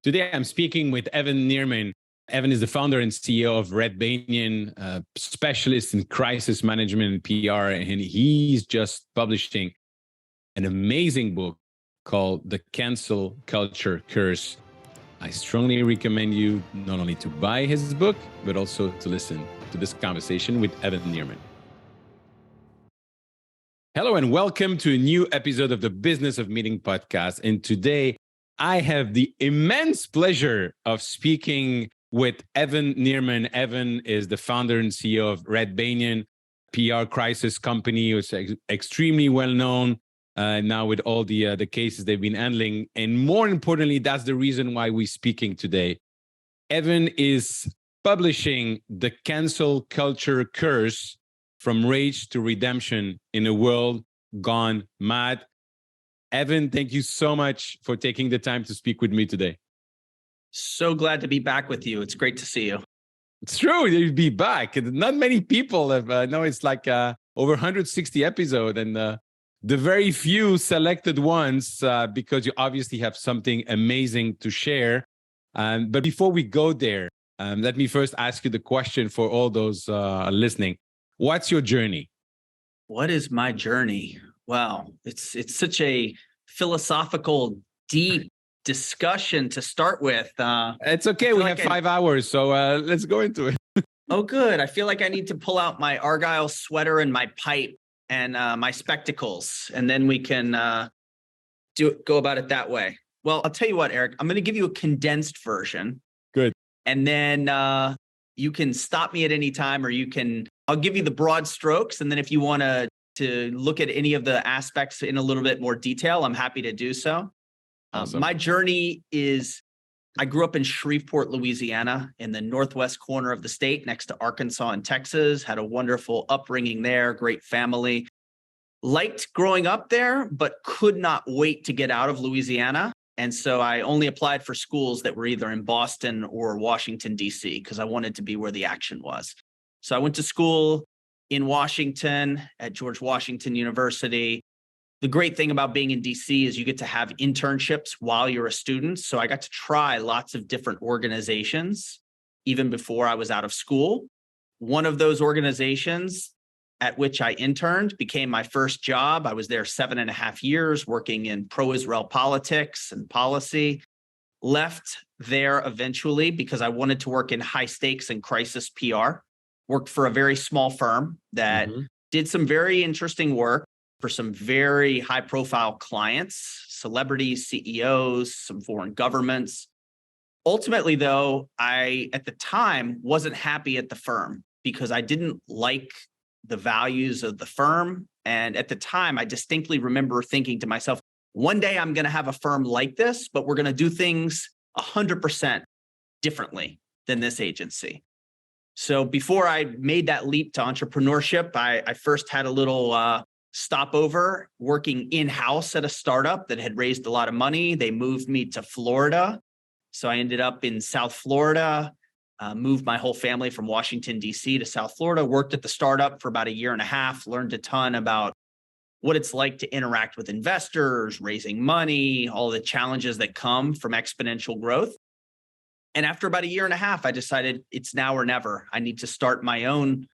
Today, I'm speaking with Evan Nierman. Evan is the founder and CEO of Red Banyan, specialist in crisis management and PR, and he's just publishing an amazing book called The Cancel Culture Curse. I strongly recommend you not only to buy his book, but also to listen to this conversation with Evan Nierman. Hello, and welcome to a new episode of the Business of Meeting podcast. And today, I have the immense pleasure of speaking with Evan Nierman. Evan is the founder and CEO of Red Banyan, PR crisis company, which is extremely well known now with all the cases they've been handling. And more importantly, that's the reason why we're speaking today. Evan is publishing The Cancel Culture Curse: From Rage to Redemption in a World Gone Mad. Evan, thank you so much for taking the time to speak with me today. So glad to be back with you. It's great to see you. It's true, you'll be back. Not many people have, it's like over 160 episodes, and the very few selected ones, because you obviously have something amazing to share. But before we go there, let me first ask you the question for all those listening. What's your journey? What is my journey? Wow, it's such a philosophical, deep discussion to start with. It's okay. We have 5 hours, so let's go into it. Oh, good. I feel like I need to pull out my Argyle sweater and my pipe and my spectacles, and then we can go about it that way. Well, I'll tell you what, Eric, I'm going to give you a condensed version. Good. And then you can stop me at any time, or I'll give you the broad strokes. And then if you want to look at any of the aspects in a little bit more detail, I'm happy to do so. Awesome. My journey is, I grew up in Shreveport, Louisiana, in the northwest corner of the state, next to Arkansas and Texas. Had a wonderful upbringing there, great family. Liked growing up there, but could not wait to get out of Louisiana. And so I only applied for schools that were either in Boston or Washington, D.C., because I wanted to be where the action was. So I went to school in Washington at George Washington University. The great thing about being in DC is you get to have internships while you're a student. So I got to try lots of different organizations even before I was out of school. One of those organizations at which I interned became my first job. I was there 7.5 years working in pro-Israel politics and policy. Left there eventually because I wanted to work in high stakes and crisis PR. Worked for a very small firm that did some very interesting work for some very high profile clients, celebrities, CEOs, some foreign governments. Ultimately, though, I, at the time, wasn't happy at the firm because I didn't like the values of the firm. And at the time, I distinctly remember thinking to myself, one day I'm going to have a firm like this, but we're going to do things 100% differently than this agency. So before I made that leap to entrepreneurship, I first had a little stopover working in-house at a startup that had raised a lot of money. They moved me to Florida. So I ended up in South Florida, moved my whole family from Washington, D.C. to South Florida, worked at the startup for about 1.5 years, learned a ton about what it's like to interact with investors, raising money, all the challenges that come from exponential growth. And after about 1.5 years, I decided it's now or never. I need to start my own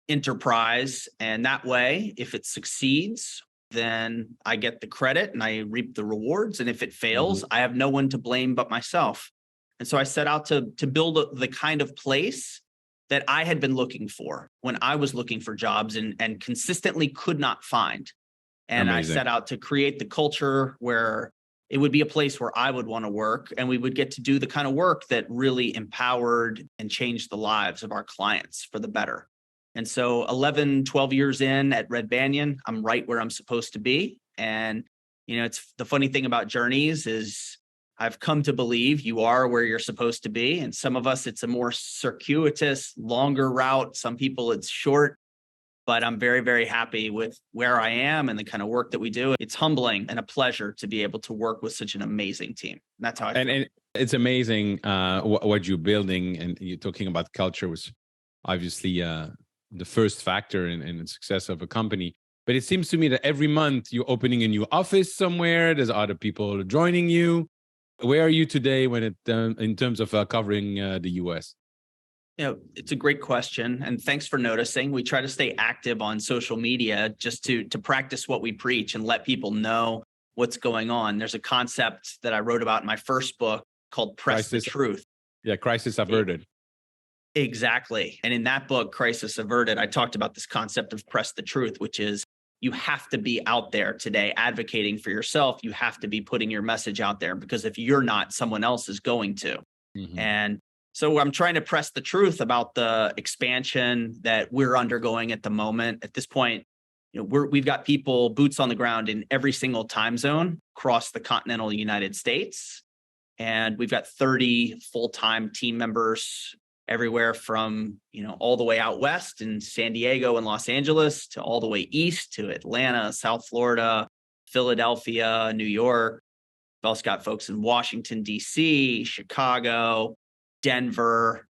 enterprise. And that way, if it succeeds, then I get the credit and I reap the rewards. And if it fails, I have no one to blame but myself. And so I set out to build the kind of place that I had been looking for when I was looking for jobs and consistently could not find. And amazing. I set out to create the culture where it would be a place where I would want to work, and we would get to do the kind of work that really empowered and changed the lives of our clients for the better. And so 11, 12 years in at Red Banyan, I'm right where I'm supposed to be. And, it's the funny thing about journeys is I've come to believe you are where you're supposed to be. And some of us, it's a more circuitous, longer route. Some people, it's short. But I'm very, very happy with where I am and the kind of work that we do. It's humbling and a pleasure to be able to work with such an amazing team. And that's how I feel. And it's amazing what you're building. And you're talking about culture was obviously the first factor in the success of a company. But it seems to me that every month you're opening a new office somewhere. There's other people joining you. Where are you today when it in terms of covering the US? It's a great question, and thanks for noticing. We try to stay active on social media just to practice what we preach and let people know what's going on. There's a concept that I wrote about in my first book called Press the Crisis, Truth. yeah, crisis averted. Exactly. And in that book, Crisis Averted, I talked about this concept of press the truth, which is you have to be out there today advocating for yourself. You have to be putting your message out there, because if you're not, someone else is going to. Mhm. And so I'm trying to press the truth about the expansion that we're undergoing at the moment. At this point, we've got people boots on the ground in every single time zone across the continental United States. And we've got 30 full-time team members everywhere from, all the way out west in San Diego and Los Angeles to all the way east to Atlanta, South Florida, Philadelphia, New York. We've also got folks in Washington, D.C., Chicago, Denver,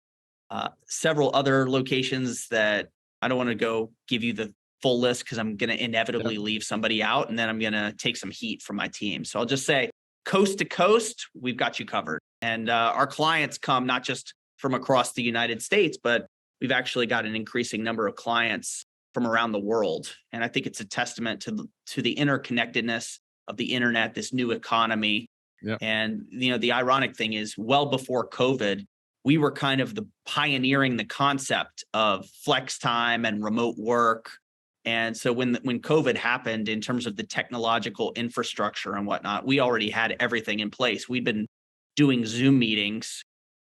several other locations that I don't want to go give you the full list because I'm going to inevitably leave somebody out, and then I'm going to take some heat from my team. So I'll just say coast to coast, we've got you covered. And our clients come not just from across the United States, but we've actually got an increasing number of clients from around the world. And I think it's a testament to the interconnectedness of the internet, this new economy. Yeah. And, the ironic thing is, well before COVID, we were kind of pioneering the concept of flex time and remote work. And so when COVID happened, in terms of the technological infrastructure and whatnot, we already had everything in place. We'd been doing Zoom meetings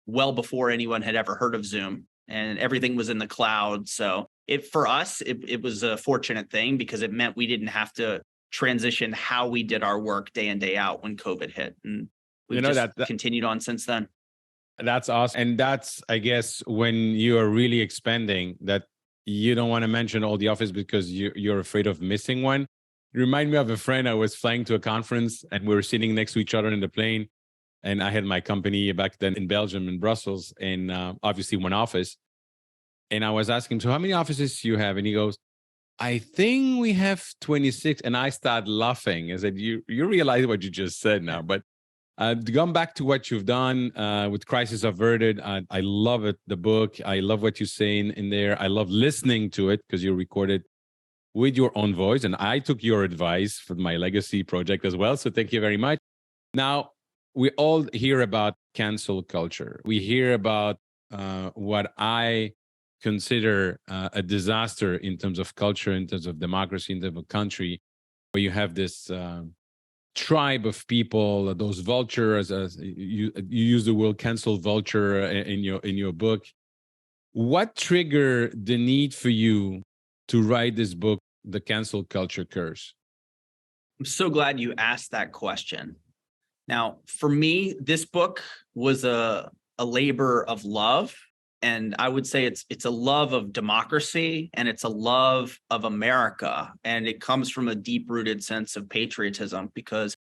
well before anyone had ever heard of Zoom, and everything was in the cloud. So for us, it was a fortunate thing because it meant we didn't have to transition how we did our work day in, day out when COVID hit. And we've just continued on since then. That's awesome. And that's, I guess, when you are really expanding, that you don't want to mention all the office because you're afraid of missing one. You remind me of a friend. I was flying to a conference and we were sitting next to each other in the plane. And I had my company back then in Belgium, in Brussels, and obviously one office. And I was asking him, so how many offices you have? And he goes, I think we have 26. And I started laughing. I said, you realize what you just said now. But going back to what you've done with Crisis Averted, I love it, the book. I love what you're saying in there. I love listening to it because you recorded with your own voice. And I took your advice for my legacy project as well. So thank you very much. Now, we all hear about cancel culture. We hear about what I consider a disaster in terms of culture, in terms of democracy, in terms of country, where you have this tribe of people, those vultures. You use the word cancel vulture in your book. What triggered the need for you to write this book, The Cancel Culture Curse? I'm so glad you asked that question. Now, for me, this book was a labor of love. And I would say it's a love of democracy, and it's a love of America. And it comes from a deep-rooted sense of patriotism, because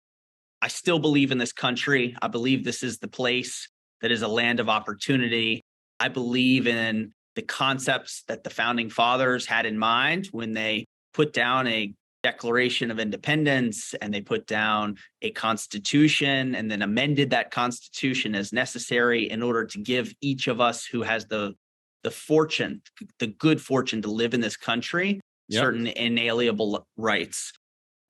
I still believe in this country. I believe this is the place that is a land of opportunity. I believe in the concepts that the founding fathers had in mind when they put down a Declaration of Independence, and they put down a constitution and then amended that constitution as necessary in order to give each of us who has the good fortune to live in this country, certain inalienable rights.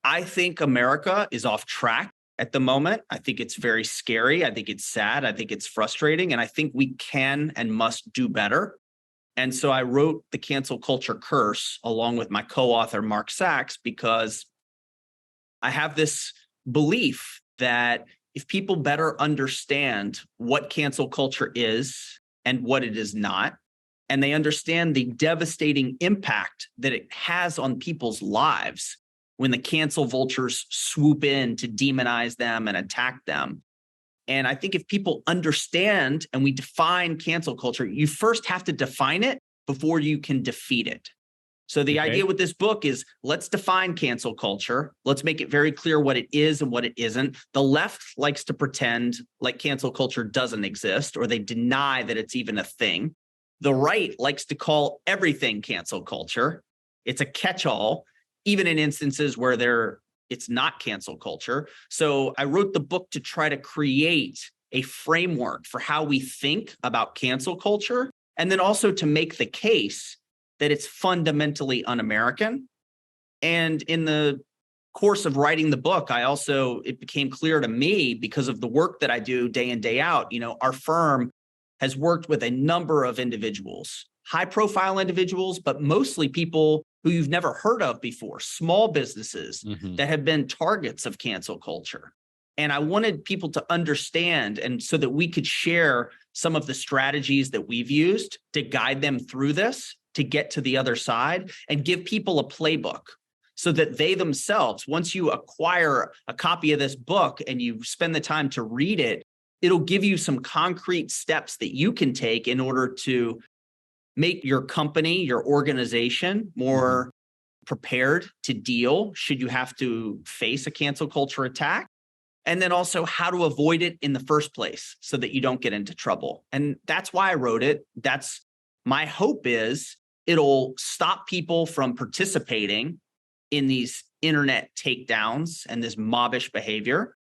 I think America is off track at the moment. I think it's very scary. I think it's sad. I think it's frustrating. And I think we can and must do better. And so I wrote The Cancel Culture Curse along with my co-author, Mark Sachs, because I have this belief that if people better understand what cancel culture is and what it is not, and they understand the devastating impact that it has on people's lives when the cancel vultures swoop in to demonize them and attack them. And I think if people understand and we define cancel culture, you first have to define it before you can defeat it. So the idea with this book is, let's define cancel culture. Let's make it very clear what it is and what it isn't. The left likes to pretend like cancel culture doesn't exist, or they deny that it's even a thing. The right likes to call everything cancel culture. It's a catch-all, even in instances where there it's not cancel culture. So I wrote the book to try to create a framework for how we think about cancel culture, and then also to make the case that it's fundamentally un-American. And in the course of writing the book, it became clear to me, because of the work that I do day in, day out, our firm has worked with a number of individuals, high profile individuals, but mostly people who you've never heard of before, small businesses that have been targets of cancel culture. And I wanted people to understand, and so that we could share some of the strategies that we've used to guide them through this, to get to the other side, and give people a playbook so that they themselves, once you acquire a copy of this book and you spend the time to read it, it'll give you some concrete steps that you can take in order to make your company, your organization more prepared to deal should you have to face a cancel culture attack. And then also how to avoid it in the first place so that you don't get into trouble. And that's why I wrote it. That's my hope, is it'll stop people from participating in these internet takedowns and this mobbish behavior.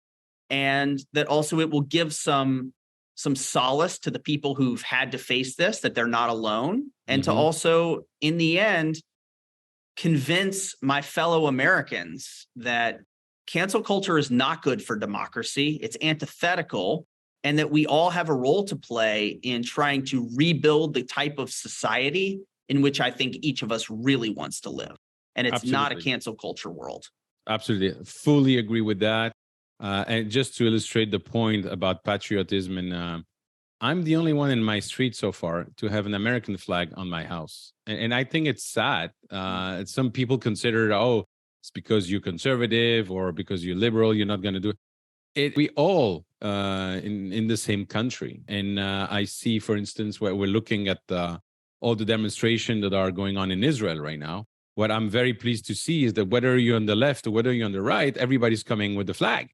And that also it will give some solace to the people who've had to face this, that they're not alone. And to also, in the end, convince my fellow Americans that cancel culture is not good for democracy. It's antithetical, and that we all have a role to play in trying to rebuild the type of society in which I think each of us really wants to live. And it's not a cancel culture world. Absolutely. Fully agree with that. And just to illustrate the point about patriotism, and I'm the only one in my street so far to have an American flag on my house. And I think it's sad. Some people consider, it's because you're conservative or because you're liberal, you're not going to do it. We all in the same country. And I see, for instance, where we're looking at all the demonstrations that are going on in Israel right now. What I'm very pleased to see is that whether you're on the left or whether you're on the right, everybody's coming with the flag.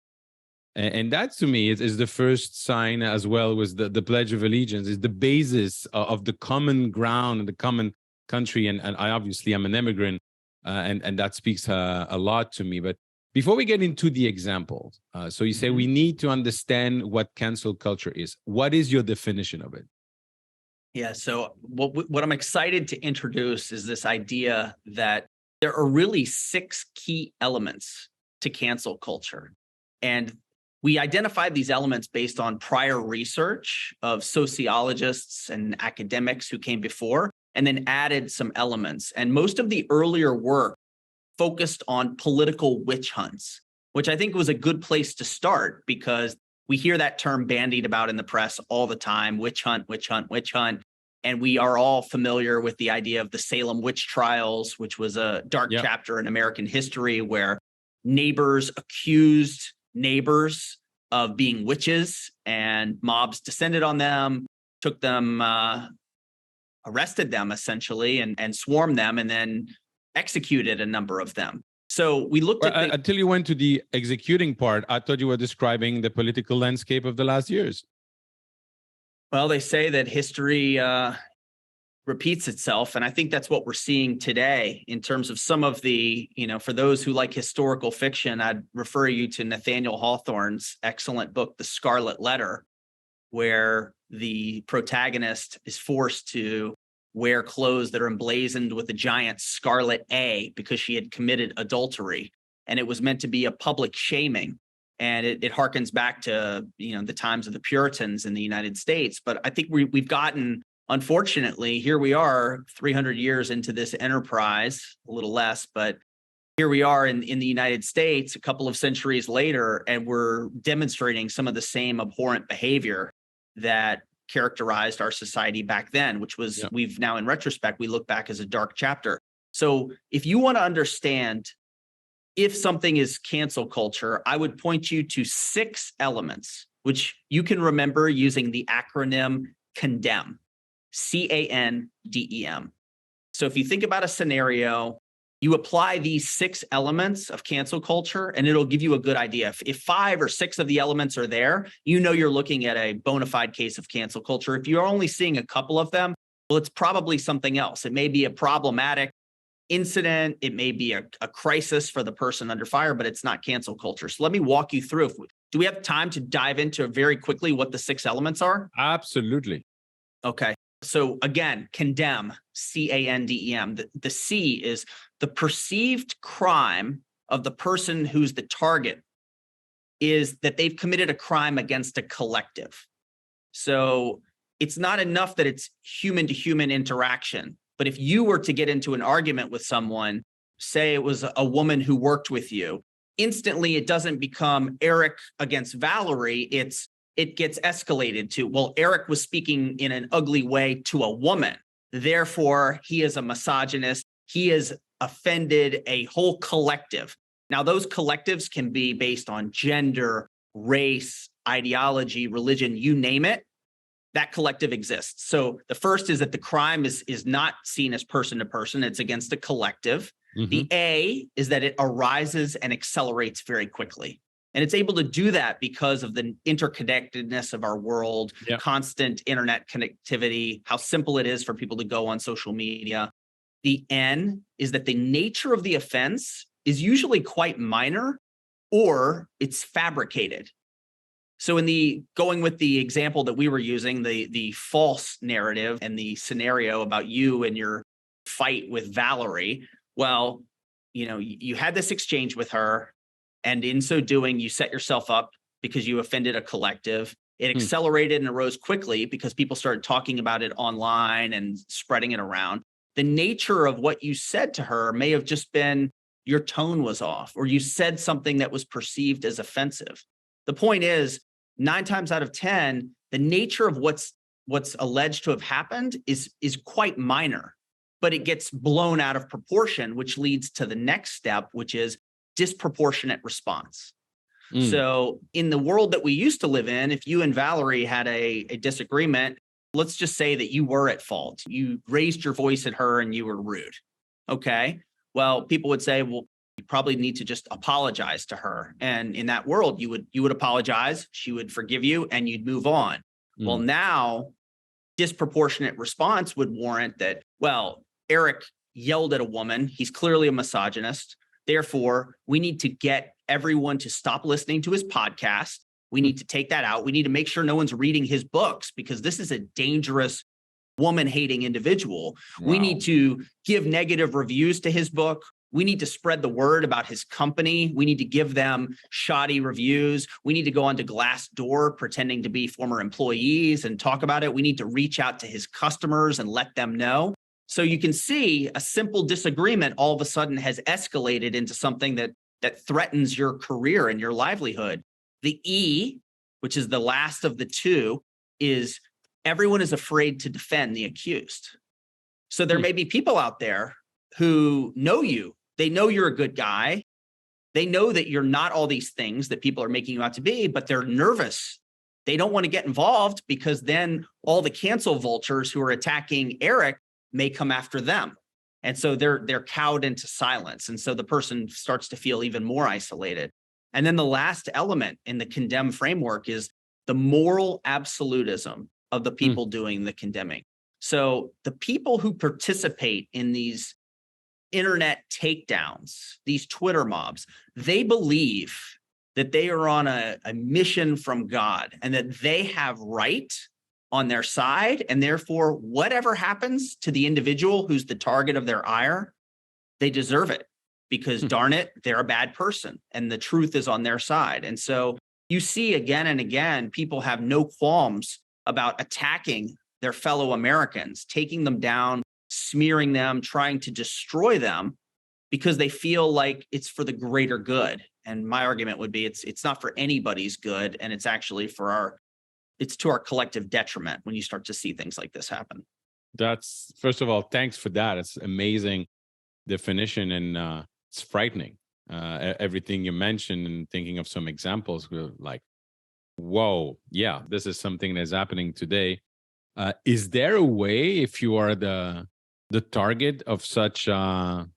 And that, to me, is the first sign, as well, was the Pledge of Allegiance, is the basis of the common ground and the common country. And I obviously am an immigrant, and that speaks a lot to me. But before we get into the examples, so you say we need to understand what cancel culture is. What is your definition of it? Yeah, so what I'm excited to introduce is this idea that there are really 6 key elements to cancel culture. And we identified these elements based on prior research of sociologists and academics who came before, and then added some elements. And most of the earlier work focused on political witch hunts, which I think was a good place to start, because we hear that term bandied about in the press all the time: witch hunt, witch hunt, witch hunt. And we are all familiar with the idea of the Salem witch trials, which was a dark chapter in American history where neighbors accused neighbors of being witches, and mobs descended on them, took them, arrested them essentially, and swarmed them, and then executed a number of them. So we looked at until you went to the executing part, I thought you were describing the political landscape of the last years. Well, they say that history repeats itself. And I think that's what we're seeing today in terms of some of the, for those who like historical fiction, I'd refer you to Nathaniel Hawthorne's excellent book, The Scarlet Letter, where the protagonist is forced to wear clothes that are emblazoned with a giant scarlet A because she had committed adultery. And it was meant to be a public shaming. And it harkens back to, the times of the Puritans in the United States. But I think we've gotten, unfortunately, here we are 300 years into this enterprise, a little less, but here we are in the United States a couple of centuries later, and we're demonstrating some of the same abhorrent behavior that characterized our society back then, which was, we've now, in retrospect, we look back as a dark chapter. So if you want to understand if something is cancel culture, I would point you to 6 elements, which you can remember using the acronym CONDEM, CANDEM. So if you think about a scenario, you apply these 6 elements of cancel culture, and it'll give you a good idea. If 5 or 6 of the elements are there, you're looking at a bona fide case of cancel culture. If you're only seeing a couple of them, well, it's probably something else. It may be a problematic incident. It may be a crisis for the person under fire, but it's not cancel culture. So let me walk you through. Do we have time to dive into very quickly what the 6 elements are? Absolutely. Okay. So again, condemn, CANDEM. The C is the perceived crime of the person who's the target is that they've committed a crime against a collective. So it's not enough that it's human to human interaction. But if you were to get into an argument with someone, say it was a woman who worked with you, instantly it doesn't become Eric against Valerie. It gets escalated to, well, Eric was speaking in an ugly way to a woman. Therefore, he is a misogynist. He has offended a whole collective. Now, those collectives can be based on gender, race, ideology, religion, you name it. That collective exists. So the first is that the crime is not seen as person to person. It's against a collective. Mm-hmm. The A is that it arises and accelerates very quickly. And it's able to do that because of the interconnectedness of our world, constant internet connectivity, how simple it is for people to go on social media. The N is that the nature of the offense is usually quite minor or it's fabricated. So going with the example that we were using, the false narrative and the scenario about you and your fight with Valerie, well, you had this exchange with her, and in so doing, you set yourself up because you offended a collective. It accelerated and arose quickly because people started talking about it online and spreading it around. The nature of what you said to her may have just been your tone was off, or you said something that was perceived as offensive. The point is, 9 times out of 10, the nature of what's alleged to have happened is quite minor, but it gets blown out of proportion, which leads to the next step, which is disproportionate response. So in the world that we used to live in, if you and Valerie had a disagreement, let's just say that you were at fault. You raised your voice at her and you were rude. Okay. Well, people would say, well, you probably need to just apologize to her. And in that world, you would apologize, she would forgive you, and you'd move on. Well, now disproportionate response would warrant that, well, Eric yelled at a woman. He's clearly a misogynist. Therefore, we need to get everyone to stop listening to his podcast. We need to take that out. We need to make sure no one's reading his books because this is a dangerous woman-hating individual. Wow. We need to give negative reviews to his book. We need to spread the word about his company. We need to give them shoddy reviews. We need to go onto Glassdoor pretending to be former employees and talk about it. We need to reach out to his customers and let them know. So you can see a simple disagreement all of a sudden has escalated into something that threatens your career and your livelihood. The E, which is the last of the 2, is everyone is afraid to defend the accused. So there may be people out there who know you. They know you're a good guy. They know that you're not all these things that people are making you out to be, but they're nervous. They don't want to get involved because then all the cancel vultures who are attacking Eric may come after them. And so they're cowed into silence. And so the person starts to feel even more isolated. And then the last element in the condemn framework is the moral absolutism of the people doing the condemning. So the people who participate in these internet takedowns, these Twitter mobs, they believe that they are on a mission from God and that they have right on their side. And therefore, whatever happens to the individual who's the target of their ire, they deserve it because darn it, they're a bad person and the truth is on their side. And so you see again and again, people have no qualms about attacking their fellow Americans, taking them down, smearing them, trying to destroy them because they feel like it's for the greater good. And my argument would be it's not for anybody's good. And it's actually it's to our collective detriment when you start to see things like this happen. That's, first of all, thanks for that. It's amazing definition and it's frightening. Everything you mentioned and thinking of some examples, we're like, whoa, yeah, this is something that's happening today. Is there a way, if you are the target of such a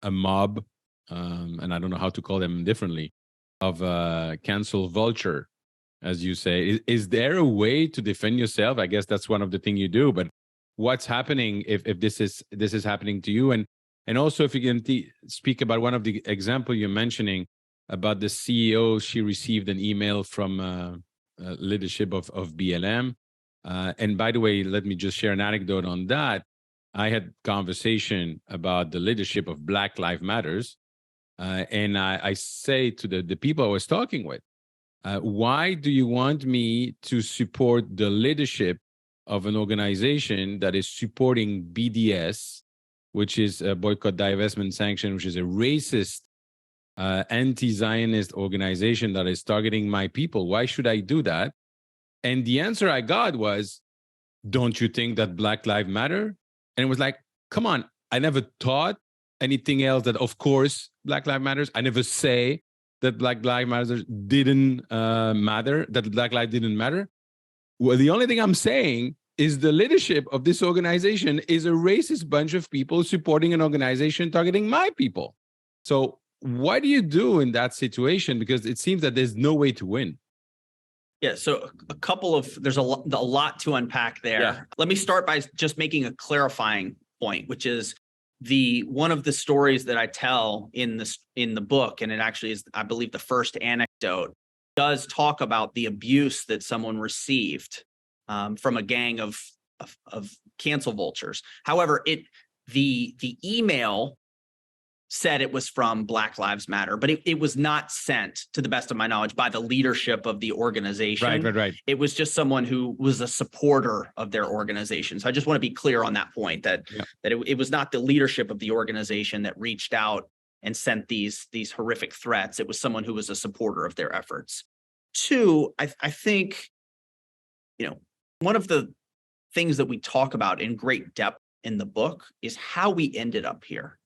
mob, and I don't know how to call them differently, of a cancel vulture, as you say, is there a way to defend yourself? I guess that's one of the things you do, but what's happening if this is happening to you? And And also, if you can speak about one of the example you're mentioning about the CEO, she received an email from leadership of BLM. And by the way, let me just share an anecdote on that. I had conversation about the leadership of Black Lives Matters. And I say to the people I was talking with, why do you want me to support the leadership of an organization that is supporting BDS, which is a boycott, divestment, sanction, which is a racist, anti-Zionist organization that is targeting my people? Why should I do that? And the answer I got was, don't you think that Black Lives Matter? And it was like, come on, I never thought anything else that, of course, Black Lives Matters. I never say that Black Lives Matter didn't matter, that Black Lives didn't matter. Well, the only thing I'm saying is the leadership of this organization is a racist bunch of people supporting an organization targeting my people. So what do you do in that situation? Because it seems that there's no way to win. Yeah, so there's a lot to unpack there. Yeah. Let me start by just making a clarifying point, which is one of the stories that I tell in the book, and it actually is, I believe, the first anecdote, does talk about the abuse that someone received from a gang of cancel vultures. However, the email said it was from Black Lives Matter, but it was not sent, to the best of my knowledge, by the leadership of the organization. Right. It was just someone who was a supporter of their organization. So I just want to be clear on that point, that it was not the leadership of the organization that reached out and sent these horrific threats. It was someone who was a supporter of their efforts. Two, I think, one of the things that we talk about in great depth in the book is how we ended up here.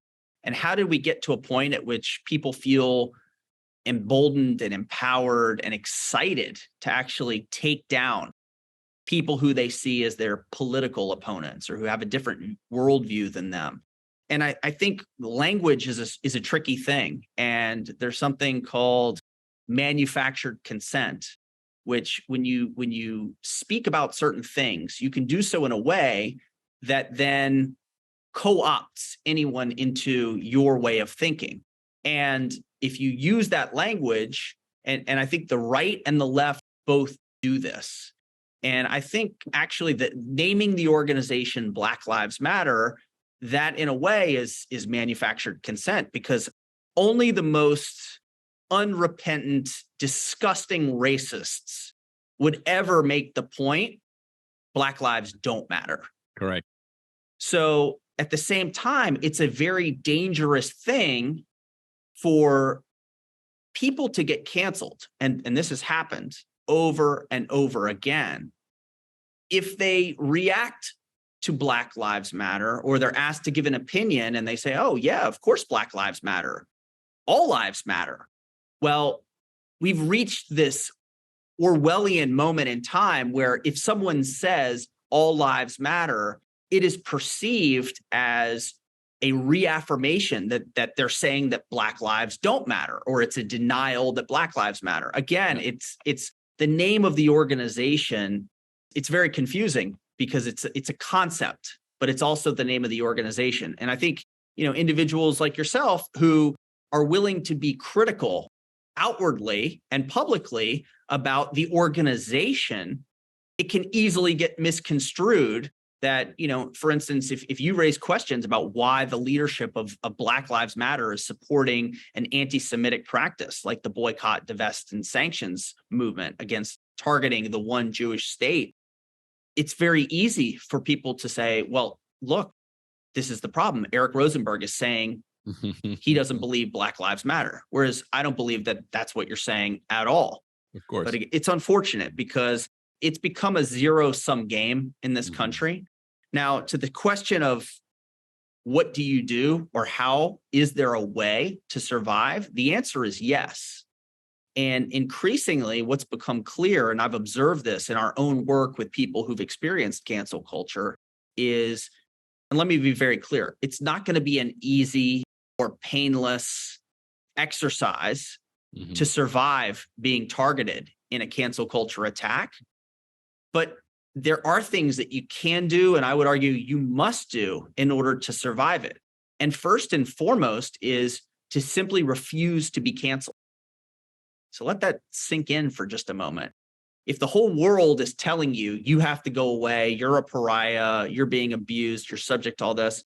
And how did we get to a point at which people feel emboldened and empowered and excited to actually take down people who they see as their political opponents or who have a different worldview than them? And I think language is a tricky thing. And there's something called manufactured consent, which when you speak about certain things, you can do so in a way that then co-opts anyone into your way of thinking. And if you use that language, and I think the right and the left both do this. And I think actually that naming the organization Black Lives Matter, that in a way is manufactured consent, because only the most unrepentant, disgusting racists would ever make the point Black lives don't matter. Correct. So at the same time, it's a very dangerous thing for people to get canceled. And this has happened over and over again. If they react to Black Lives Matter, or they're asked to give an opinion and they say, oh, yeah, of course, Black Lives Matter. All lives matter. Well, we've reached this Orwellian moment in time where if someone says all lives matter, it is perceived as a reaffirmation that they're saying that Black lives don't matter, or it's a denial that Black lives matter. Again, it's the name of the organization. It's very confusing because it's a concept, but it's also the name of the organization. And I think, individuals like yourself who are willing to be critical outwardly and publicly about the organization, it can easily get misconstrued that, for instance, if you raise questions about why the leadership of Black Lives Matter is supporting an anti-Semitic practice like the boycott, divest, and sanctions movement against targeting the one Jewish state, it's very easy for people to say, well, look, this is the problem. Eric Rosenberg is saying he doesn't believe Black Lives Matter, whereas I don't believe that that's what you're saying at all. Of course. But it's unfortunate because it's become a zero-sum game in this country. Now, to the question of what do you do, or how is there a way to survive? The answer is yes. And increasingly, what's become clear, and I've observed this in our own work with people who've experienced cancel culture, is, and let me be very clear, it's not going to be an easy or painless exercise to survive being targeted in a cancel culture attack. But there are things that you can do, and I would argue you must do in order to survive it. And first and foremost is to simply refuse to be canceled. So let that sink in for just a moment. If the whole world is telling you, you have to go away, you're a pariah, you're being abused, you're subject to all this,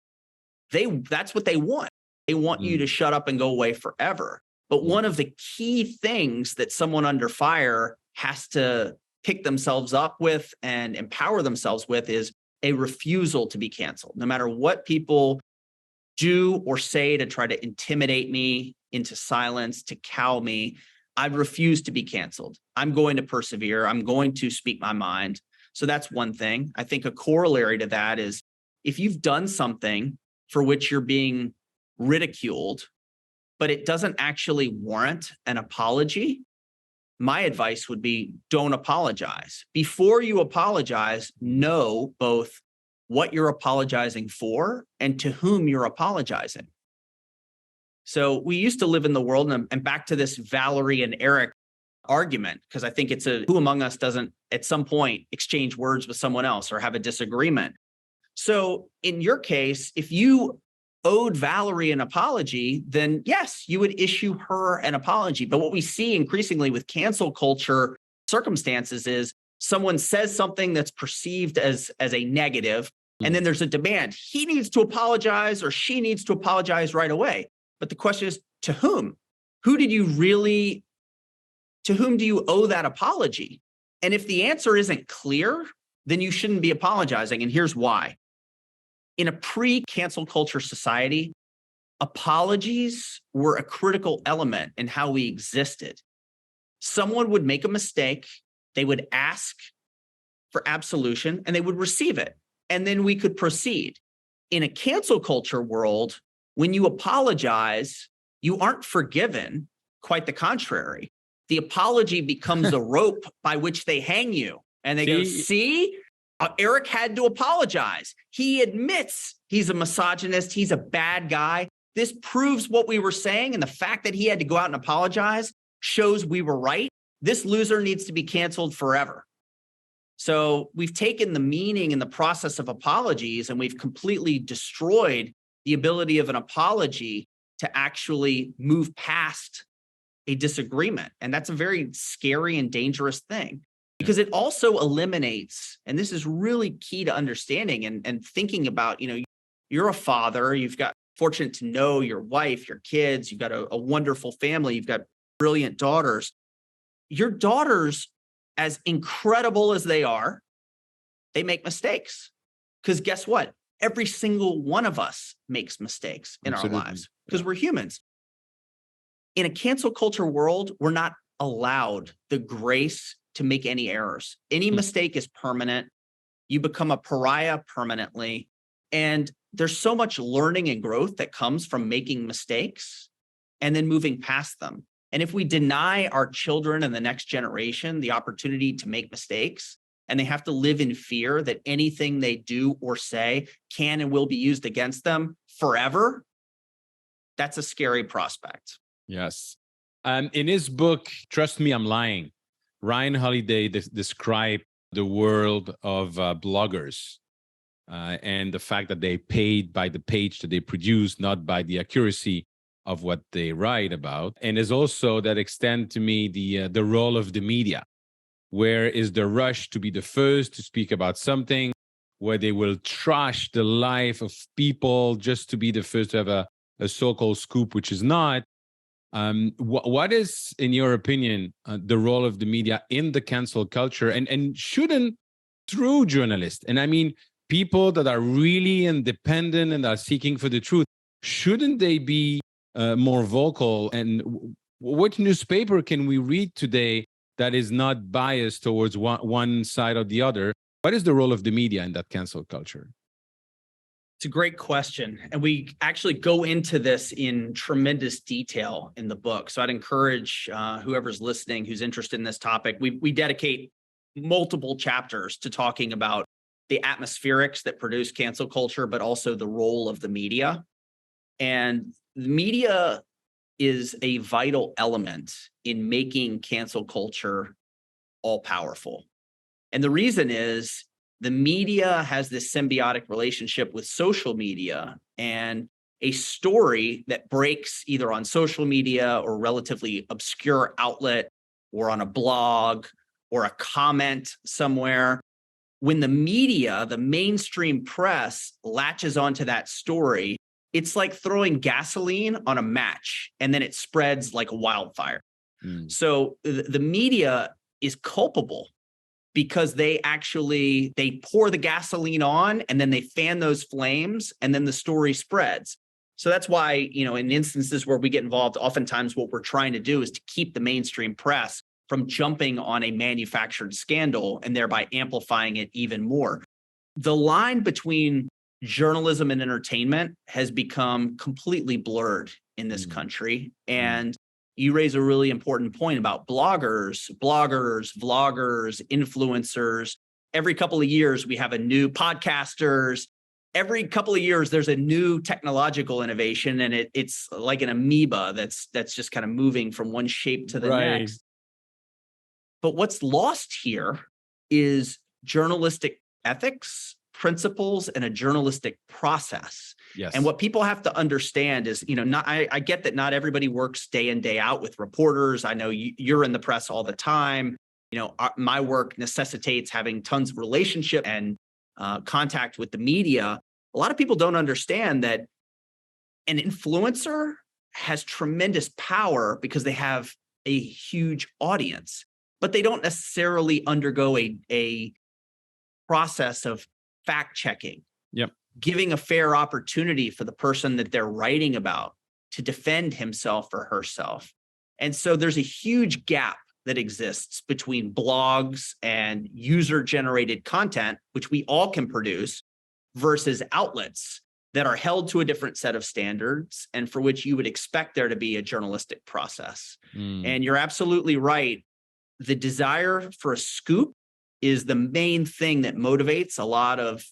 that's what they want. They want you to shut up and go away forever. But one of the key things that someone under fire has to pick themselves up with and empower themselves with is a refusal to be canceled. No matter what people do or say to try to intimidate me into silence, to cow me, I refuse to be canceled. I'm going to persevere. I'm going to speak my mind. So that's one thing. I think a corollary to that is if you've done something for which you're being ridiculed, but it doesn't actually warrant an apology, my advice would be don't apologize. Before you apologize, know both what you're apologizing for and to whom you're apologizing. So we used to live in the world, and back to this Valerie and Eric argument, because I think it's who among us doesn't at some point exchange words with someone else or have a disagreement. So in your case, if you owed Valerie an apology, then yes, you would issue her an apology. But what we see increasingly with cancel culture circumstances is someone says something that's perceived as a negative, and then there's a demand. He needs to apologize or she needs to apologize right away. But the question is, to whom? To whom do you owe that apology? And if the answer isn't clear, then you shouldn't be apologizing. And here's why. In a pre-cancel culture society, apologies were a critical element in how we existed. Someone would make a mistake, they would ask for absolution, and they would receive it. And then we could proceed. In a cancel culture world, when you apologize, you aren't forgiven. Quite the contrary. The apology becomes a rope by which they hang you. And they go, see, Eric had to apologize. He admits he's a misogynist. He's a bad guy. This proves what we were saying. And the fact that he had to go out and apologize shows we were right. This loser needs to be canceled forever. So we've taken the meaning and the process of apologies, and we've completely destroyed the ability of an apology to actually move past a disagreement. And that's a very scary and dangerous thing because it also eliminates, and this is really key to understanding and thinking about, you're a father, you've got fortunate to know your wife, your kids, you've got a wonderful family, you've got brilliant daughters. Your daughters, as incredible as they are, they make mistakes. Because guess what? Every single one of us makes mistakes in our lives because we're humans. In a cancel culture world, we're not allowed the grace to make any errors. Any mistake is permanent. You become a pariah permanently. And there's so much learning and growth that comes from making mistakes and then moving past them. And if we deny our children and the next generation the opportunity to make mistakes, and they have to live in fear that anything they do or say can and will be used against them forever, that's a scary prospect. Yes. In his book, Trust Me, I'm Lying, Ryan Holiday described the world of bloggers and the fact that they paid by the page that they produce, not by the accuracy of what they write about. And there's also that extend to me the role of the media. Where is the rush to be the first to speak about something, where they will trash the life of people just to be the first to have a so-called scoop, which is not. What is, in your opinion, the role of the media in the cancel culture? And shouldn't true journalists, and I mean people that are really independent and are seeking for the truth, shouldn't they be more vocal? And what newspaper can we read today that is not biased towards one side or the other? What is the role of the media in that cancel culture? It's a great question. And we actually go into this in tremendous detail in the book. So I'd encourage whoever's listening who's interested in this topic. We dedicate multiple chapters to talking about the atmospherics that produce cancel culture, but also the role of the media. And the media is a vital element in making cancel culture all powerful. And the reason is the media has this symbiotic relationship with social media, and a story that breaks either on social media or relatively obscure outlet or on a blog or a comment somewhere, when the media, the mainstream press latches onto that story, it's like throwing gasoline on a match and then it spreads like a wildfire. So the media is culpable because they pour the gasoline on and then they fan those flames and then the story spreads. So that's why, in instances where we get involved, oftentimes what we're trying to do is to keep the mainstream press from jumping on a manufactured scandal and thereby amplifying it even more. The line between journalism and entertainment has become completely blurred in this country. And you raise a really important point about bloggers, vloggers, influencers. Every couple of years, we have a new podcasters. Every couple of years, there's a new technological innovation, and it's like an amoeba that's just kind of moving from one shape to the next. But what's lost here is journalistic ethics, principles, and a journalistic process. Yes. And what people have to understand is, I get that not everybody works day in, day out with reporters. I know you're in the press all the time. My work necessitates having tons of relationship and contact with the media. A lot of people don't understand that an influencer has tremendous power because they have a huge audience, but they don't necessarily undergo a process of fact checking. Yep. Giving a fair opportunity for the person that they're writing about to defend himself or herself. And so there's a huge gap that exists between blogs and user-generated content, which we all can produce, versus outlets that are held to a different set of standards and for which you would expect there to be a journalistic process. And you're absolutely right. The desire for a scoop is the main thing that motivates a lot of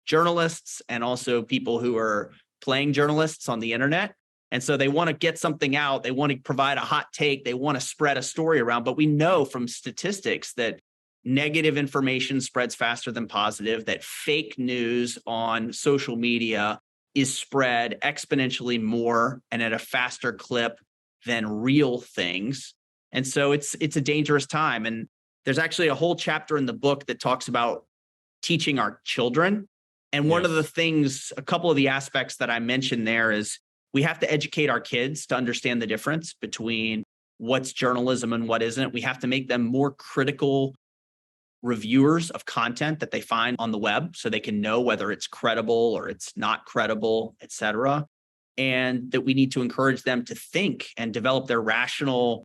journalists and also people who are playing journalists on the internet. And so they want to get something out. They want to provide a hot take. They want to spread a story around. But we know from statistics that negative information spreads faster than positive, that fake news on social media is spread exponentially more and at a faster clip than real things. And so it's a dangerous time. And there's actually a whole chapter in the book that talks about teaching our children. And one of the things, a couple of the aspects that I mentioned there is we have to educate our kids to understand the difference between what's journalism and what isn't. We have to make them more critical reviewers of content that they find on the web so they can know whether it's credible or it's not credible, et cetera. And that we need to encourage them to think and develop their rational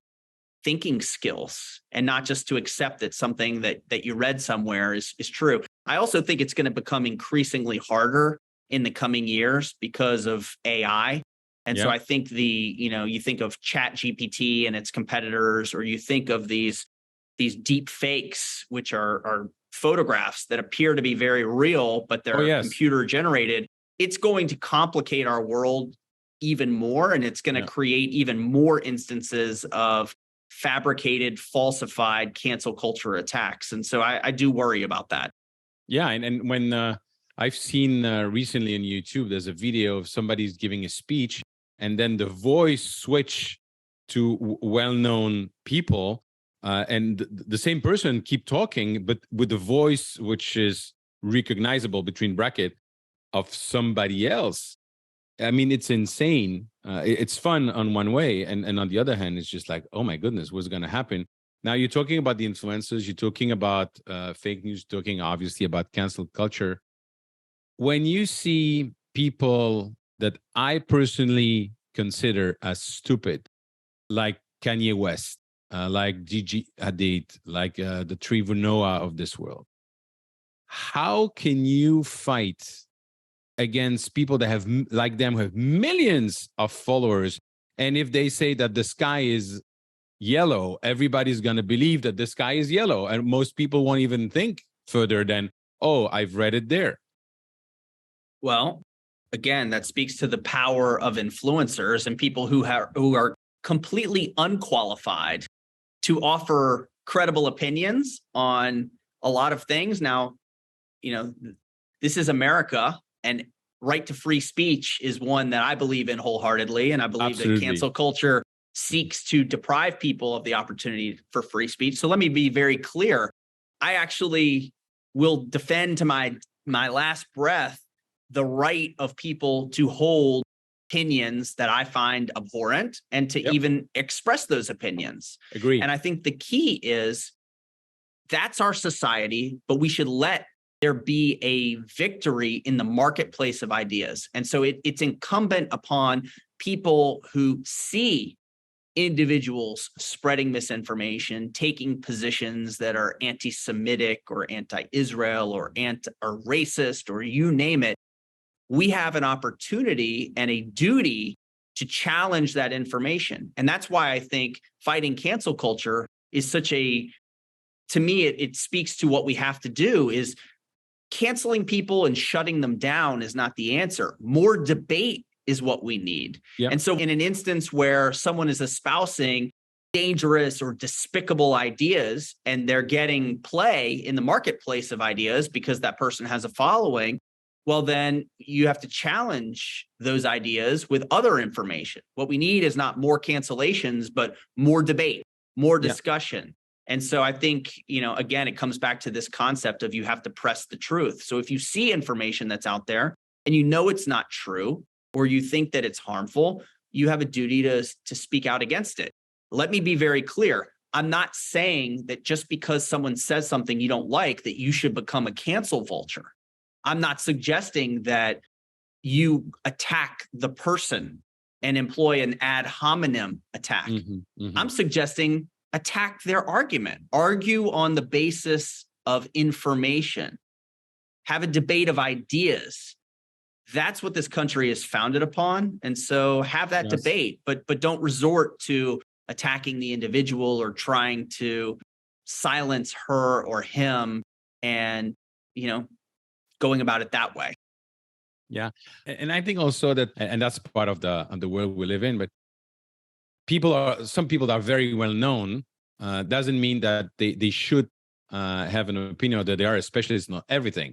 thinking skills and not just to accept that something that you read somewhere is true. I also think it's going to become increasingly harder in the coming years because of AI. And so I think you think of Chat GPT and its competitors, or you think of these deep fakes, which are photographs that appear to be very real, but they're computer generated. It's going to complicate our world even more, and it's going to create even more instances of fabricated, falsified cancel culture attacks. And so I do worry about that. Yeah. And when I've seen recently on YouTube, there's a video of somebody's giving a speech and then the voice switch to well-known people and the same person keep talking, but with the voice, which is recognizable between bracket of somebody else. I mean, it's insane. It's fun on one way. And on the other hand, it's just like, oh my goodness, what's going to happen? Now you're talking about the influencers, you're talking about fake news, talking obviously about cancel culture. When you see people that I personally consider as stupid, like Kanye West, like Gigi Hadid, like the Trevor Noah of this world, how can you fight against people that have, like them, who have millions of followers? And if they say that the sky is yellow, everybody's going to believe that the sky is yellow. And most people won't even think further than, oh, I've read it there. Well, again, that speaks to the power of influencers and people who are completely unqualified to offer credible opinions on a lot of things. Now, this is America, and right to free speech is one that I believe in wholeheartedly. And I believe that Absolutely. cancel culture seeks to deprive people of the opportunity for free speech. So let me be very clear. I actually will defend to my last breath the right of people to hold opinions that I find abhorrent and to Yep. even express those opinions. Agree. And I think the key is that's our society, but we should let there be a victory in the marketplace of ideas. And so it's incumbent upon people who see individuals spreading misinformation, taking positions that are anti-Semitic or anti-Israel or racist or you name it. We have an opportunity and a duty to challenge that information. And that's why I think fighting cancel culture is such to me, it speaks to what we have to do is canceling people and shutting them down is not the answer. More debate is what we need. Yep. And so in an instance where someone is espousing dangerous or despicable ideas and they're getting play in the marketplace of ideas because that person has a following, well, then you have to challenge those ideas with other information. What we need is not more cancellations, but more debate, more discussion. And so I think, again, it comes back to this concept of you have to press the truth. So if you see information that's out there and you know it's not true, or you think that it's harmful, you have a duty to speak out against it. Let me be very clear. I'm not saying that just because someone says something you don't like, that you should become a cancel vulture. I'm not suggesting that you attack the person and employ an ad hominem attack. I'm suggesting attack their argument, argue on the basis of information, have a debate of ideas. That's what this country is founded upon. And so have that debate, but don't resort to attacking the individual or trying to silence her or him and, going about it that way. Yeah. And I think also that, and that's part of the world we live in, but some people that are very well known, doesn't mean that they should have an opinion, or that they are a specialist in everything.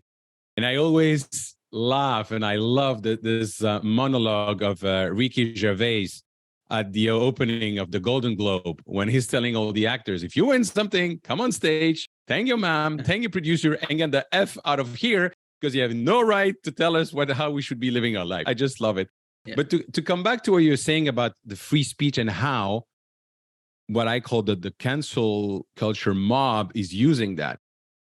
And I always laugh and I love this monologue of Ricky Gervais at the opening of the Golden Globe when he's telling all the actors, if you win something, come on stage, thank your mom, thank your producer, and get the F out of here, because you have no right to tell us how we should be living our life. I just love it. Yeah. But to come back to what you're saying about the free speech and how what I call the cancel culture mob is using that.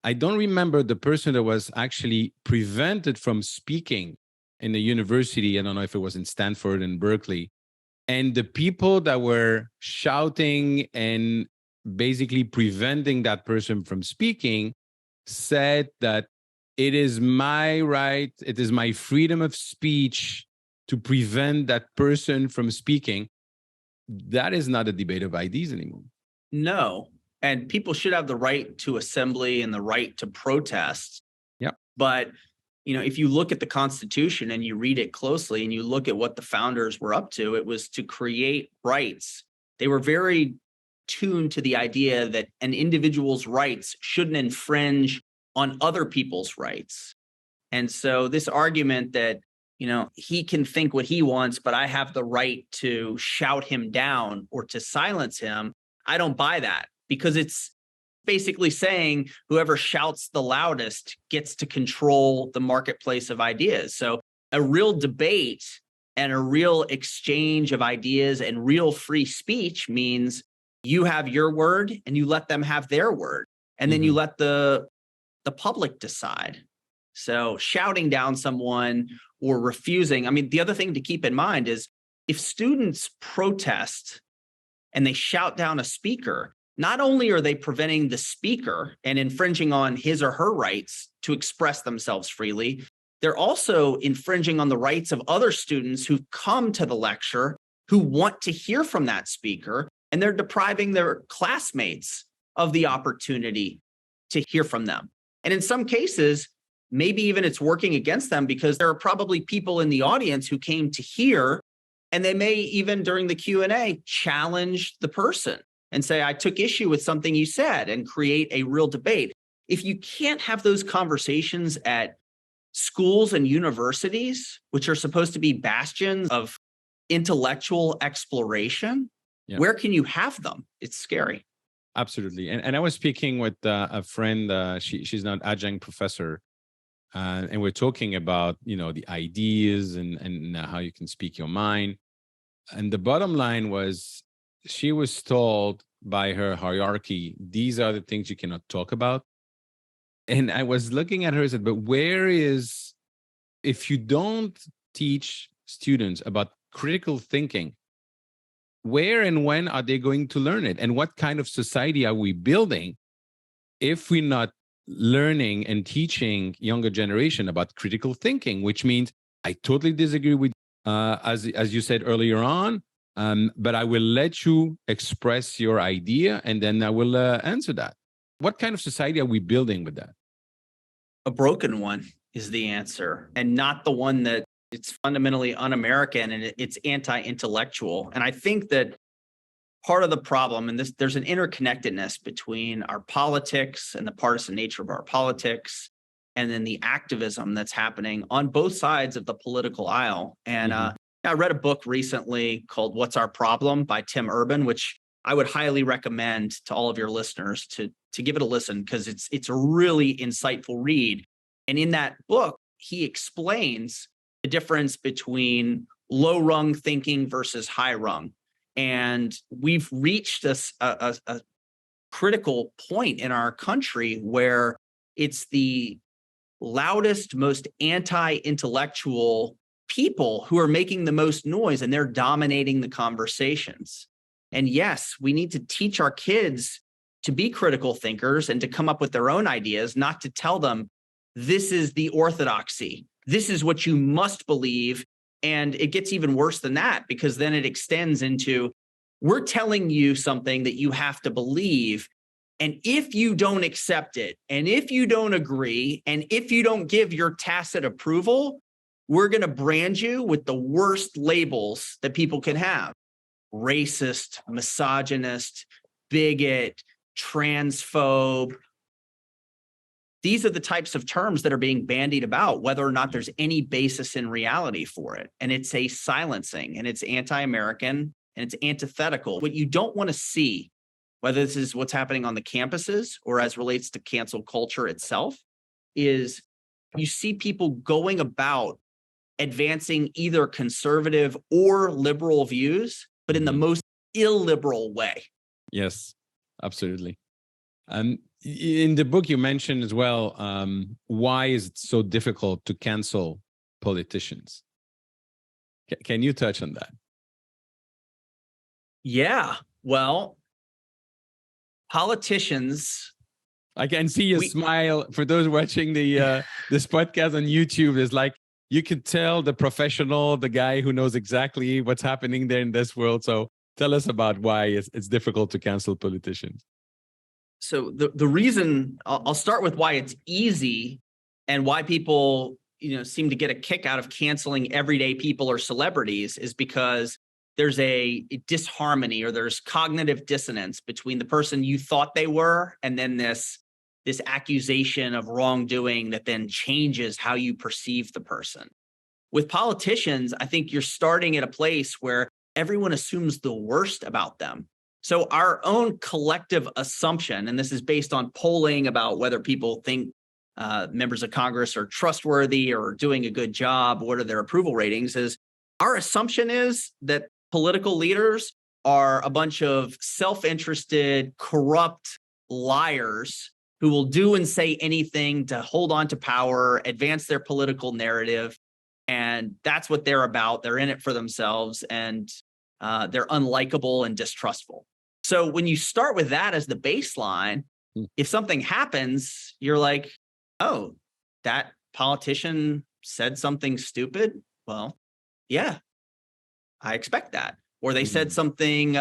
I don't remember the person that was actually prevented from speaking in the university. I don't know if it was in Stanford and Berkeley. And the people that were shouting and basically preventing that person from speaking said that it is my right, it is my freedom of speech to prevent that person from speaking. That is not a debate of ideas anymore. No. And people should have the right to assembly and the right to protest. Yeah. But, if you look at the Constitution and you read it closely and you look at what the founders were up to, it was to create rights. They were very tuned to the idea that an individual's rights shouldn't infringe on other people's rights. And so this argument that, he can think what he wants, but I have the right to shout him down or to silence him, I don't buy that. Because it's basically saying whoever shouts the loudest gets to control the marketplace of ideas. So a real debate and a real exchange of ideas and real free speech means you have your word and you let them have their word. And then you let the public decide. So shouting down someone or refusing. I mean, the other thing to keep in mind is if students protest and they shout down a speaker, not only are they preventing the speaker and infringing on his or her rights to express themselves freely, they're also infringing on the rights of other students who come to the lecture who want to hear from that speaker, and they're depriving their classmates of the opportunity to hear from them. And in some cases, maybe even it's working against them because there are probably people in the audience who came to hear, and they may even during the Q&A challenge the person and say, I took issue with something you said, and create a real debate. If you can't have those conversations at schools and universities, which are supposed to be bastions of intellectual exploration, where can you have them? It's scary. Absolutely. And I was speaking with a friend. She's now an adjunct professor. And we're talking about, the ideas and how you can speak your mind. And the bottom line was she was told by her hierarchy, these are the things you cannot talk about. And I was looking at her and said, but if you don't teach students about critical thinking, where and when are they going to learn it? And what kind of society are we building if we're not learning and teaching younger generation about critical thinking? Which means I totally disagree with, as you said earlier on, but I will let you express your idea and then I will answer that. What kind of society are we building with that? A broken one is the answer, and not the one that it's fundamentally un-American and it's anti-intellectual. And I think that part of the problem, and there's an interconnectedness between our politics and the partisan nature of our politics, and then the activism that's happening on both sides of the political aisle. And I read a book recently called "What's Our Problem" by Tim Urban, which I would highly recommend to all of your listeners to give it a listen, because it's a really insightful read. And in that book, he explains the difference between low rung thinking versus high rung. And we've reached a critical point in our country where it's the loudest, most anti-intellectual people who are making the most noise, and they're dominating the conversations. And yes, we need to teach our kids to be critical thinkers and to come up with their own ideas, not to tell them this is the orthodoxy. This is what you must believe. And it gets even worse than that, because then it extends into, we're telling you something that you have to believe. And if you don't accept it, and if you don't agree, and if you don't give your tacit approval, we're going to brand you with the worst labels that people can have: racist, misogynist, bigot, transphobe. These are the types of terms that are being bandied about, whether or not there's any basis in reality for it. And it's a silencing, and it's anti-American, and it's antithetical. What you don't want to see, whether this is what's happening on the campuses or as relates to cancel culture itself, is you see people going about advancing either conservative or liberal views, but in the most illiberal way. Yes, absolutely. In the book, you mentioned as well, why is it so difficult to cancel politicians? Can you touch on that? Yeah, well, politicians. I can see your smile. For those watching this podcast on YouTube, is like, you could tell the professional, the guy who knows exactly what's happening there in this world. So tell us about why it's difficult to cancel politicians. So the reason, I'll start with why it's easy and why people seem to get a kick out of canceling everyday people or celebrities, is because there's a disharmony, or there's cognitive dissonance between the person you thought they were and then this accusation of wrongdoing that then changes how you perceive the person. With politicians, I think you're starting at a place where everyone assumes the worst about them. So our own collective assumption, and this is based on polling about whether people think members of Congress are trustworthy or doing a good job, what are their approval ratings, is our assumption is that political leaders are a bunch of self-interested, corrupt liars who will do and say anything to hold on to power, advance their political narrative. And that's what they're about. They're in it for themselves, and they're unlikable and distrustful. So when you start with that as the baseline, if something happens, you're like, oh, that politician said something stupid? Well, yeah, I expect that. Or they said something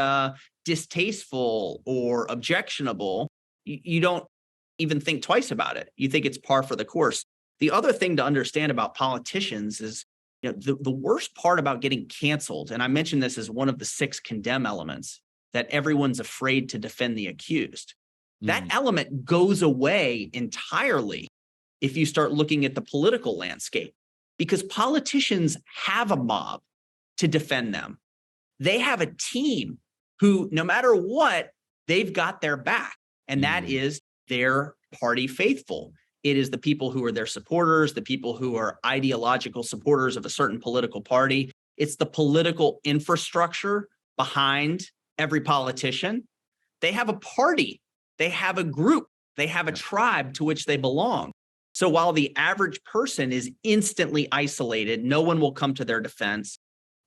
distasteful or objectionable. You don't even think twice about it. You think it's par for the course. The other thing to understand about politicians is, the worst part about getting canceled, and I mentioned this as one of the 6 condemn elements, that everyone's afraid to defend the accused. That element goes away entirely if you start looking at the political landscape, because politicians have a mob to defend them. They have a team who, no matter what, they've got their back. And that is their party faithful. It is the people who are their supporters, the people who are ideological supporters of a certain political party. It's the political infrastructure behind every politician. They have a party, they have a group, they have a tribe to which they belong. So while the average person is instantly isolated, no one will come to their defense.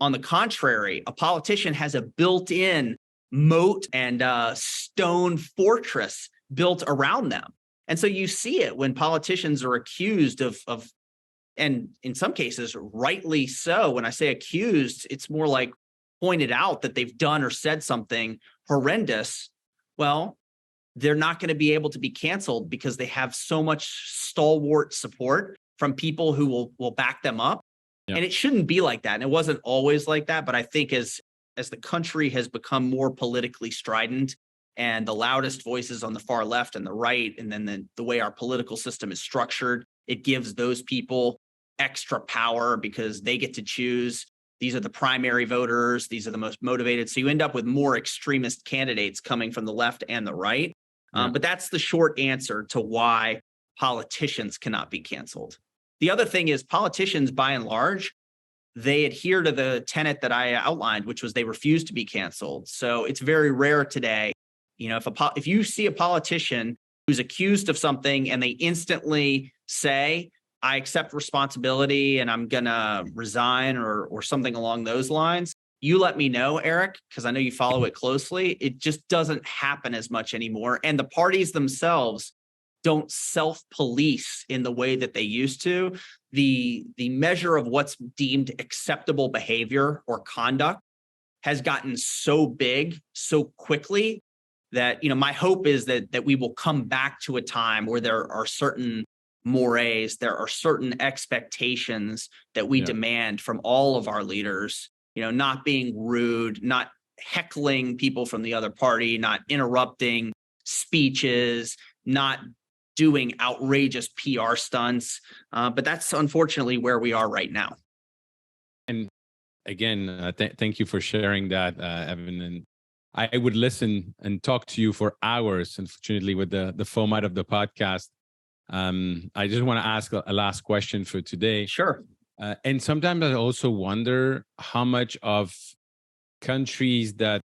On the contrary, a politician has a built-in moat and stone fortress built around them. And so you see it when politicians are accused of, and in some cases, rightly so. When I say accused, it's more like pointed out that they've done or said something horrendous. Well, they're not going to be able to be canceled because they have so much stalwart support from people who will back them up. Yeah. And it shouldn't be like that. And it wasn't always like that. But I think as the country has become more politically strident and the loudest voices on the far left and the right, and then the way our political system is structured, it gives those people extra power because they get to choose. These are the primary voters. These are the most motivated. So you end up with more extremist candidates coming from the left and the right. But that's the short answer to why politicians cannot be canceled. The other thing is politicians, by and large, they adhere to the tenet that I outlined, which was they refuse to be canceled. So it's very rare today. If you see a politician who's accused of something and they instantly say, I accept responsibility and I'm going to resign or something along those lines, you let me know, Eric, because I know you follow it closely. It just doesn't happen as much anymore. And the parties themselves don't self-police in the way that they used to. The measure of what's deemed acceptable behavior or conduct has gotten so big so quickly that, my hope is that we will come back to a time where there are certain mores, there are certain expectations that we demand from all of our leaders, not being rude, not heckling people from the other party, not interrupting speeches, not doing outrageous PR stunts. But that's unfortunately where we are right now. And again, thank you for sharing that, Evan. And I would listen and talk to you for hours. Unfortunately, with the format of the podcast, I just want to ask a last question for today. Sure. And sometimes I also wonder how much of countries that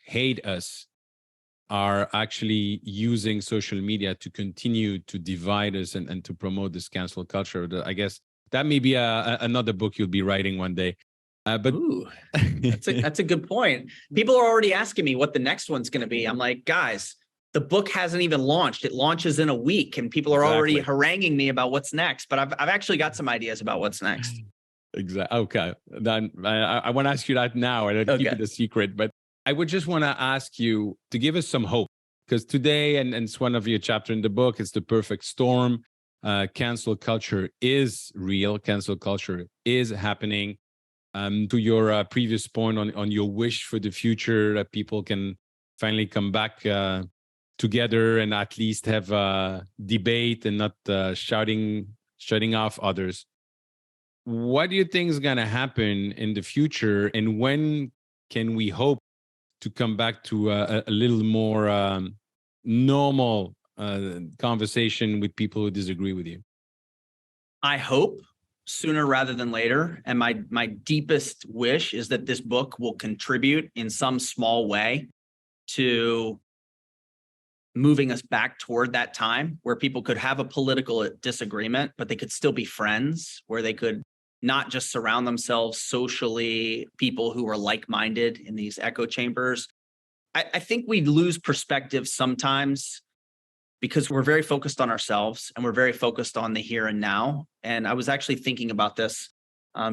hate us are actually using social media to continue to divide us and to promote this cancel culture. I guess that may be another book you'll be writing one day. But Ooh, that's a good point. People are already asking me what the next one's going to be. I'm like, guys, the book hasn't even launched. It launches in a week and people are already haranguing me about what's next. But I've actually got some ideas about what's next. Exactly. Okay. Then I want to ask you that now. I don't keep it a secret, but I would just want to ask you to give us some hope, because today, and it's one of your chapter in the book, it's the perfect storm. Cancel culture is real. Cancel culture is happening. To your previous point on your wish for the future, that people can finally come back together and at least have a debate and not shutting off others. What do you think is going to happen in the future, and when can we hope to come back to a little more normal conversation with people who disagree with you? I hope sooner rather than later. And my deepest wish is that this book will contribute in some small way to moving us back toward that time where people could have a political disagreement, but they could still be friends, where they could not just surround themselves socially, people who are like-minded in these echo chambers. I think we lose perspective sometimes because we're very focused on ourselves and we're very focused on the here and now. And I was actually thinking about this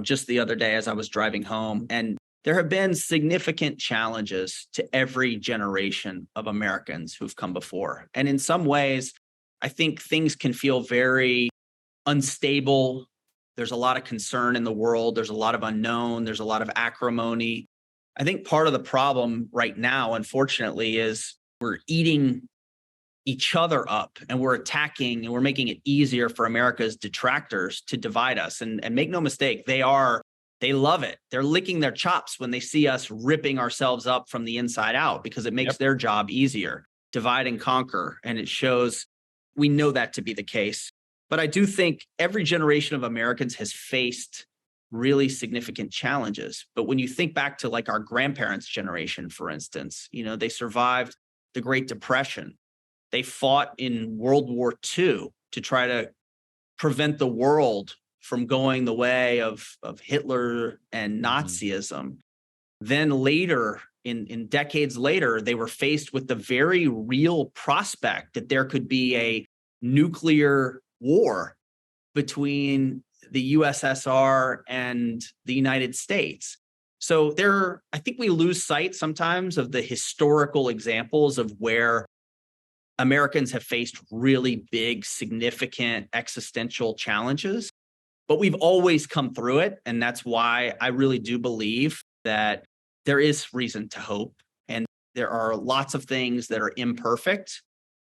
just the other day as I was driving home. And there have been significant challenges to every generation of Americans who've come before. And in some ways, I think things can feel very unstable. There's a lot of concern in the world. There's a lot of unknown. There's a lot of acrimony. I think part of the problem right now, unfortunately, is we're eating each other up, and we're attacking and we're making it easier for America's detractors to divide us. And make no mistake, they love it. They're licking their chops when they see us ripping ourselves up from the inside out, because it makes their job easier. Divide and conquer. And it shows we know that to be the case. But I do think every generation of Americans has faced really significant challenges. But when you think back to like our grandparents' generation, for instance, they survived the Great Depression. They fought in World War II to try to prevent the world from going the way of Hitler and Nazism. Then later, in decades later, they were faced with the very real prospect that there could be a nuclear war between the USSR and the United States. So I think we lose sight sometimes of the historical examples of where Americans have faced really big, significant existential challenges, but we've always come through it. And that's why I really do believe that there is reason to hope. And there are lots of things that are imperfect,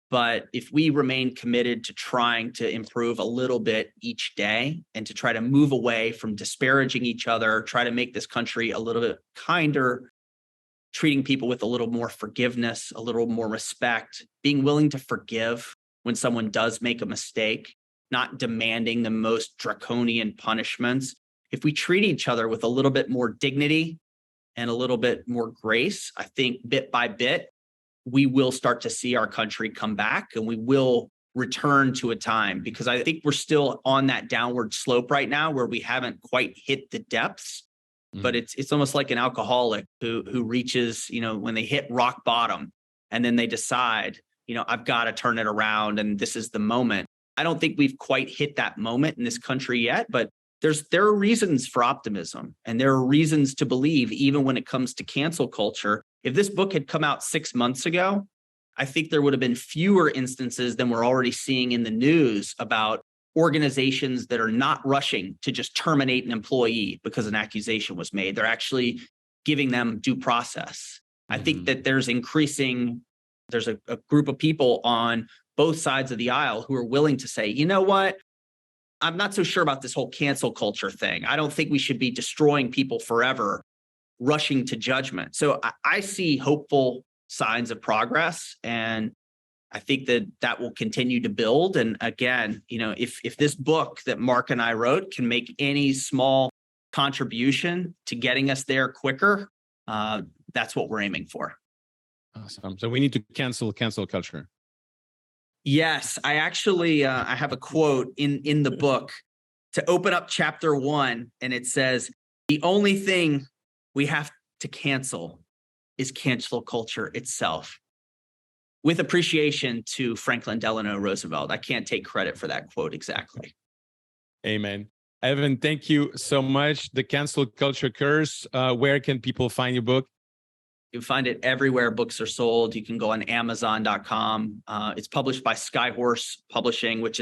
but if we remain committed to trying to improve a little bit each day and to try to move away from disparaging each other, try to make this country a little bit kinder, treating people with a little more forgiveness, a little more respect, being willing to forgive when someone does make a mistake, not demanding the most draconian punishments. If we treat each other with a little bit more dignity and a little bit more grace, I think bit by bit, we will start to see our country come back, and we will return to a time, because I think we're still on that downward slope right now where we haven't quite hit the depths. But it's almost like an alcoholic who reaches, when they hit rock bottom and then they decide, I've got to turn it around and this is the moment. I don't think we've quite hit that moment in this country yet, but there are reasons for optimism, and there are reasons to believe, even when it comes to cancel culture. If this book had come out 6 months ago, I think there would have been fewer instances than we're already seeing in the news about organizations that are not rushing to just terminate an employee because an accusation was made. They're actually giving them due process. I think that there's a group of people on both sides of the aisle who are willing to say, you know what? I'm not so sure about this whole cancel culture thing. I don't think we should be destroying people forever, rushing to judgment. So I see hopeful signs of progress, and I think that will continue to build. And again, if this book that Mark and I wrote can make any small contribution to getting us there quicker, that's what we're aiming for. Awesome. So we need to cancel culture. Yes, I actually I have a quote in the book to open up chapter 1, and it says, "The only thing we have to cancel is cancel culture itself." With appreciation to Franklin Delano Roosevelt. I can't take credit for that quote exactly. Amen. Evan, thank you so much. The Cancel Culture Curse. Where can people find your book? You can find it everywhere books are sold. You can go on Amazon.com. It's published by Skyhorse Publishing, which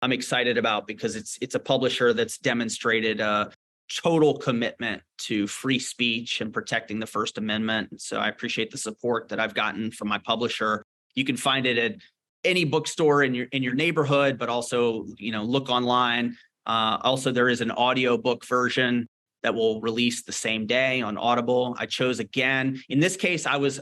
I'm excited about, because it's a publisher that's demonstrated a total commitment to free speech and protecting the First Amendment. So I appreciate the support that I've gotten from my publisher. You can find it at any bookstore in your neighborhood, but also look online. Also, there is an audiobook version that will release the same day on Audible. I chose, again, in this case, I was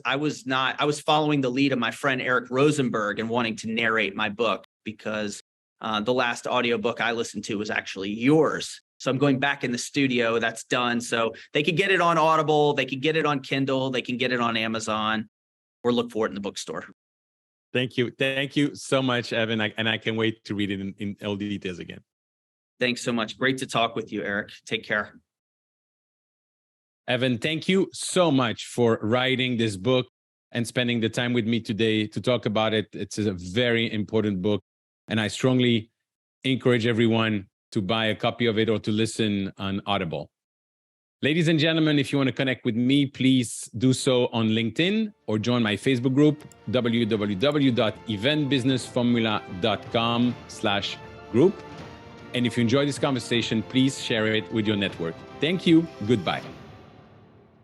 following the lead of my friend Eric Rosenberg and wanting to narrate my book, because the last audiobook I listened to was actually yours. So I'm going back in the studio. That's done. So they could get it on Audible. They could get it on Kindle. They can get it on Amazon, or look for it in the bookstore. Thank you. Thank you so much, Evan. And I can wait to read it in all the details again. Thanks so much. Great to talk with you, Eric. Take care. Evan, thank you so much for writing this book and spending the time with me today to talk about it. It's a very important book, and I strongly encourage everyone to buy a copy of it or to listen on Audible. Ladies and gentlemen, if you want to connect with me, please do so on LinkedIn or join my Facebook group, www.eventbusinessformula.com/group. And if you enjoy this conversation, please share it with your network. Thank you. Goodbye.